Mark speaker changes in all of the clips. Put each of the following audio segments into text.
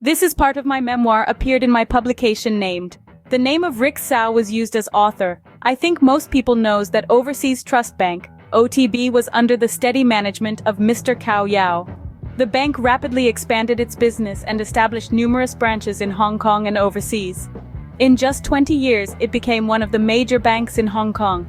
Speaker 1: This is part of my memoir appeared in my publication named. The name of Rick Sao was used as author. I think most people knows that Overseas Trust Bank, OTB, was under the steady management of Mr. Cao Yao. The bank rapidly expanded its business and established numerous branches in Hong Kong and overseas. In just 20 years, it became one of the major banks in Hong Kong.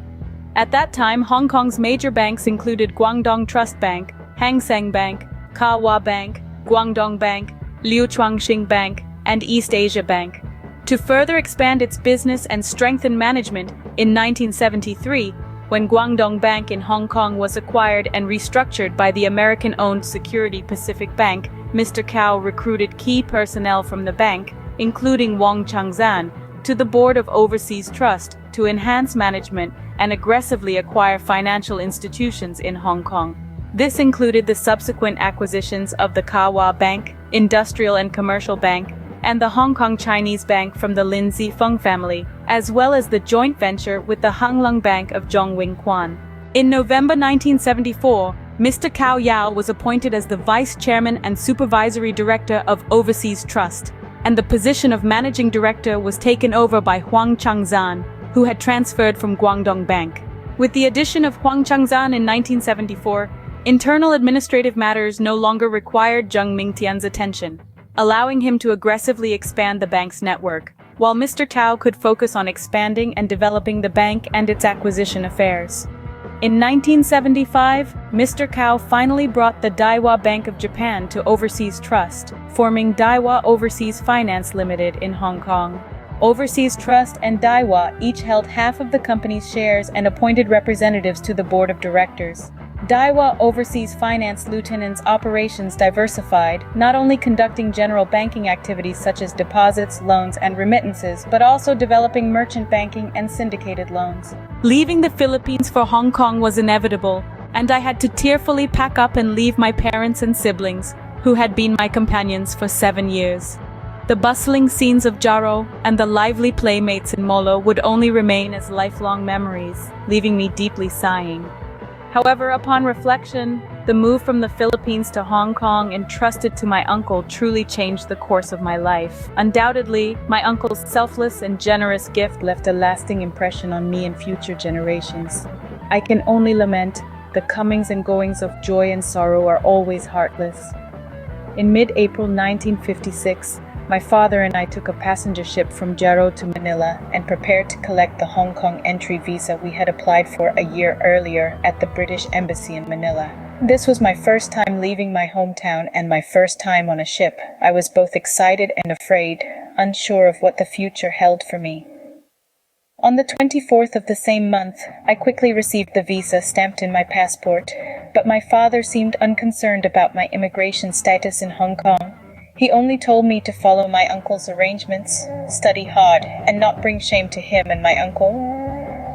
Speaker 1: At that time, Hong Kong's major banks included Guangdong Trust Bank, Hang Seng Bank, Kawa Bank, Guangdong Bank, Liu Chuangxing Bank, and East Asia Bank. To further expand its business and strengthen management, in 1973, when Guangdong Bank in Hong Kong was acquired and restructured by the American-owned Security Pacific Bank, Mr. Cao recruited key personnel from the bank, including Wong Changzan, to the board of Overseas Trust to enhance management and aggressively acquire financial institutions in Hong Kong. This included the subsequent acquisitions of the Kawa Bank, Industrial and Commercial Bank, and the Hong Kong Chinese Bank from the Lin Zifeng family, as well as the joint venture with the Hang Lung Bank of Zhongwing Quan. In November 1974, Mr. Cao Yao was appointed as the Vice Chairman and Supervisory Director of Overseas Trust, and the position of Managing Director was taken over by Huang Changzan, who had transferred from Guangdong Bank. With the addition of Huang Changzan in 1974, internal administrative matters no longer required Zheng Mingtian's attention, allowing him to aggressively expand the bank's network, while Mr. Cao could focus on expanding and developing the bank and its acquisition affairs. In 1975, Mr. Cao finally brought the Daiwa Bank of Japan to Overseas Trust, forming Daiwa Overseas Finance Limited in Hong Kong. Overseas Trust and Daiwa each held half of the company's shares and appointed representatives to the board of directors. Daiwa Overseas Finance Lieutenant's operations diversified, not only conducting general banking activities such as deposits, loans, and remittances, but also developing merchant banking and syndicated loans. Leaving the Philippines for Hong Kong was inevitable, and I had to tearfully pack up and leave my parents and siblings, who had been my companions for 7 years. The bustling scenes of Jaro and the lively playmates in Molo would only remain as lifelong memories, leaving me deeply sighing. However, upon reflection, the move from the Philippines to Hong Kong entrusted to my uncle truly changed the course of my life. Undoubtedly, my uncle's selfless and generous gift left a lasting impression on me and future generations. I can only lament, the comings and goings of joy and sorrow are always heartless. In mid-April 1956, my father and I took a passenger ship from Jaro to Manila and prepared to collect the Hong Kong entry visa we had applied for a year earlier at the British Embassy in Manila. This was my first time leaving my hometown and my first time on a ship. I was both excited and afraid, unsure of what the future held for me. On the 24th of the same month, I quickly received the visa stamped in my passport, but my father seemed unconcerned about my immigration status in Hong Kong. He only told me to follow my uncle's arrangements, study hard, and not bring shame to him and my uncle.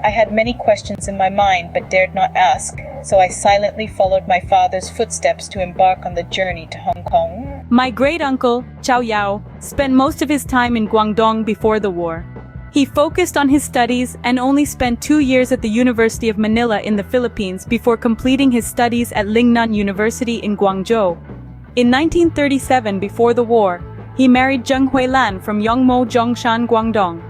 Speaker 1: I had many questions in my mind but dared not ask, so I silently followed my father's footsteps to embark on the journey to Hong Kong. My great-uncle, Cao Yao, spent most of his time in Guangdong before the war. He focused on his studies and only spent 2 years at the University of Manila in the Philippines before completing his studies at Lingnan University in Guangzhou. In 1937, before the war, he married Zheng Huilan from Yongmo Zhongshan, Guangdong.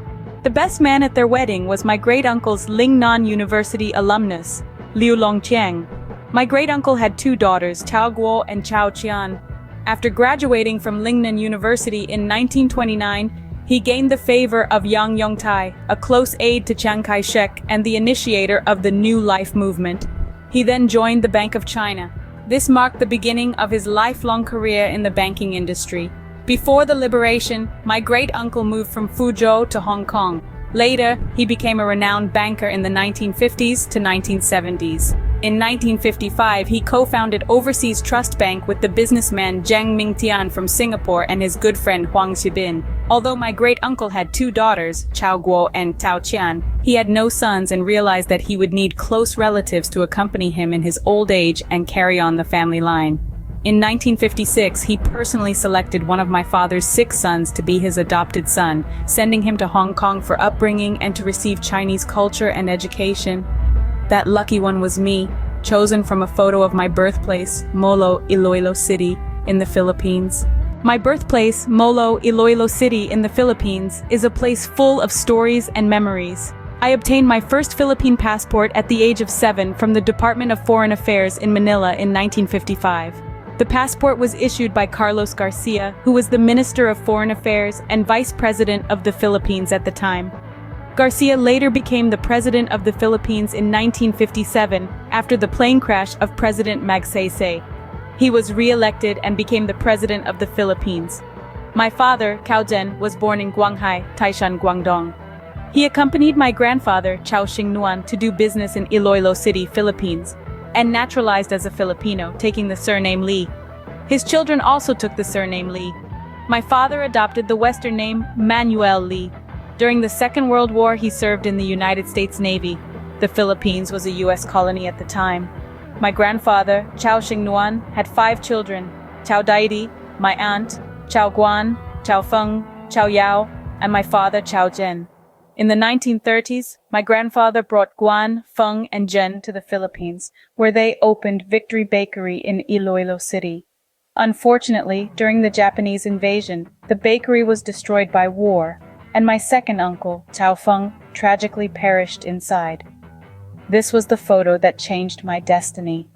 Speaker 1: The best man at their wedding was my great-uncle's Lingnan University alumnus, Liu Longqiang. My great-uncle had 2 daughters, Chao Guo and Chao Qian. After graduating from Lingnan University in 1929, he gained the favor of Yang Yongtai, a close aide to Chiang Kai-shek and the initiator of the New Life movement. He then joined the Bank of China. This marked the beginning of his lifelong career in the banking industry. Before the liberation, my great-uncle moved from Fuzhou to Hong Kong. Later, he became a renowned banker in the 1950s to 1970s. In 1955, he co-founded Overseas Trust Bank with the businessman Zheng Mingtian from Singapore and his good friend Huang Xibin. Although my great-uncle had 2 daughters, Chao Guo and Tao Qian, he had no sons and realized that he would need close relatives to accompany him in his old age and carry on the family line. In 1956, he personally selected one of my father's 6 sons to be his adopted son, sending him to Hong Kong for upbringing and to receive Chinese culture and education. That lucky one was me, chosen from a photo of my birthplace, Molo, Iloilo City, in the Philippines. My birthplace, Molo, Iloilo City in the Philippines, is a place full of stories and memories. I obtained my first Philippine passport at the age of 7 from the Department of Foreign Affairs in Manila in 1955. The passport was issued by Carlos Garcia, who was the Minister of Foreign Affairs and Vice President of the Philippines at the time. Garcia later became the President of the Philippines in 1957 after the plane crash of President Magsaysay. He was re-elected and became the President of the Philippines. My father, Cao Zhen, was born in Guanghai, Taishan, Guangdong. He accompanied my grandfather, Chao Xingnuan, to do business in Iloilo City, Philippines, and naturalized as a Filipino, taking the surname Li. His children also took the surname Li. My father adopted the Western name Manuel Li. During the Second World War, he served in the United States Navy. The Philippines was a U.S. colony at the time. My grandfather, Chao Xingnuan, had 5 children: Chao Daidi, my aunt, Chao Guan, Chao Feng, Chao Yao, and my father, Chao Zhen. In the 1930s, my grandfather brought Guan, Feng, and Zhen to the Philippines, where they opened Victory Bakery in Iloilo City. Unfortunately, during the Japanese invasion, the bakery was destroyed by war, and my second uncle, Chao Feng, tragically perished inside. This was the photo that changed my destiny.